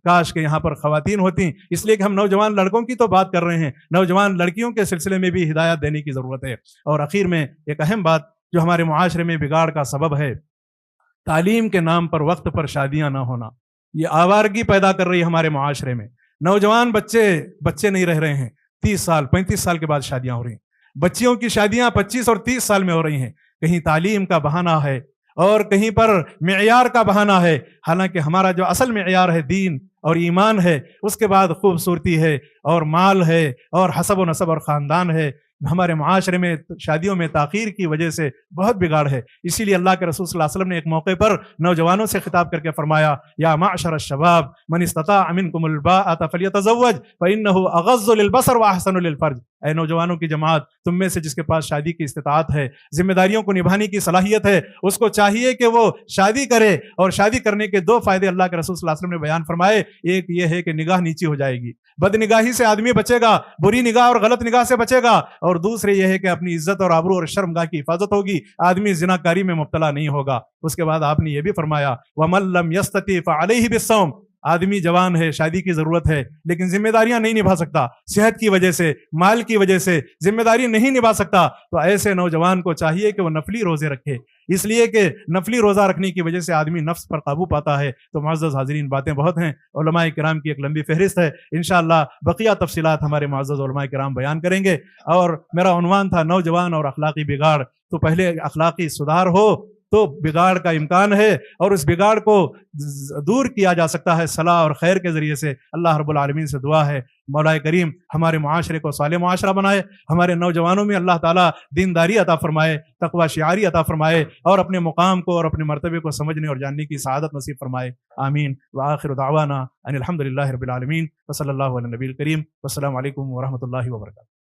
کاش کہ یہاں پر خواتین ہوتی، اس لیے کہ ہم نوجوان لڑکوں کی تو بات کر رہے ہیں، نوجوان لڑکیوں کے سلسلے میں بھی ہدایت دینے کی ضرورت ہے۔ اور اخیر میں ایک اہم بات جو ہمارے معاشرے میں بگاڑ کا سبب ہے، تعلیم کے نام پر وقت پر شادیاں نہ ہونا، یہ آوارگی پیدا کر رہی ہے ہمارے معاشرے میں۔ نوجوان بچے نہیں رہ رہے ہیں، 30 سال 35 سال کے بعد شادیاں ہو رہی ہیں، بچیوں کی شادیاں 25 اور 30 سال میں ہو رہی ہیں۔ کہیں تعلیم کا بہانہ ہے اور کہیں پر معیار کا بہانہ ہے، حالانکہ ہمارا جو اصل معیار ہے دین اور ایمان ہے، اس کے بعد خوبصورتی ہے اور مال ہے اور حسب و نسب اور خاندان ہے۔ ہمارے معاشرے میں شادیوں میں تاخیر کی وجہ سے بہت بگاڑ ہے۔ اسی لیے اللہ کے رسول صلی اللہ علیہ وسلم نے ایک موقع پر نوجوانوں سے خطاب کر کے فرمایا، یا معشر الشباب من استطاع منکم الباءۃ فلیتزوج فانہ اغض للبصر واحسن للفرج۔ اے نوجوانوں کی جماعت، تم میں سے جس کے پاس شادی کی استطاعت ہے، ذمہ داریوں کو نبھانے کی صلاحیت ہے، اس کو چاہیے کہ وہ شادی کرے۔ اور شادی کرنے کے 2 فائدے اللہ کے رسول صلی اللہ علیہ وسلم نے بیان فرمائے۔ ایک یہ ہے کہ نگاہ نیچی ہو جائے گی، بد نگاہی سے آدمی بچے گا، بری نگاہ اور غلط نگاہ سے بچے گا۔ اور دوسرے یہ ہے کہ اپنی عزت اور آبرو اور شرمگاہ کی حفاظت ہوگی، آدمی زناکاری میں مبتلا نہیں ہوگا۔ اس کے بعد آپ نے یہ بھی فرمایا، وَمَن لَّمْ يَسْتَطِعْ فَعَلَيْهِ بِالصَّوْمِ۔ آدمی جوان ہے، شادی کی ضرورت ہے، لیکن ذمہ داریاں نہیں نبھا سکتا، صحت کی وجہ سے، مال کی وجہ سے ذمہ داری نہیں نبھا سکتا، تو ایسے نوجوان کو چاہیے کہ وہ نفلی روزے رکھے، اس لیے کہ نفلی روزہ رکھنے کی وجہ سے آدمی نفس پر قابو پاتا ہے۔ تو معزز حاضرین، باتیں بہت ہیں، علماء کرام کی ایک لمبی فہرست ہے، انشاءاللہ بقیہ تفصیلات ہمارے معزز علماء کرام بیان کریں گے۔ اور میرا عنوان تھا نوجوان اور اخلاقی بگاڑ، تو پہلے اخلاقی سدھار ہو تو بگاڑ کا امکان ہے، اور اس بگاڑ کو دور کیا جا سکتا ہے صلاح اور خیر کے ذریعے سے۔ اللہ رب العالمین سے دعا ہے مولا کریم ہمارے معاشرے کو صالح معاشرہ بنائے، ہمارے نوجوانوں میں اللہ تعالیٰ دینداری عطا فرمائے، تقوی شعاری عطا فرمائے، اور اپنے مقام کو اور اپنے مرتبے کو سمجھنے اور جاننے کی سعادت نصیب فرمائے، آمین۔ وآخر دعوانا ان الحمد للہ رب العالمین، وصلی اللہ علی نبی الکریم، والسلام علیکم ورحمۃ اللہ وبرکاتہ۔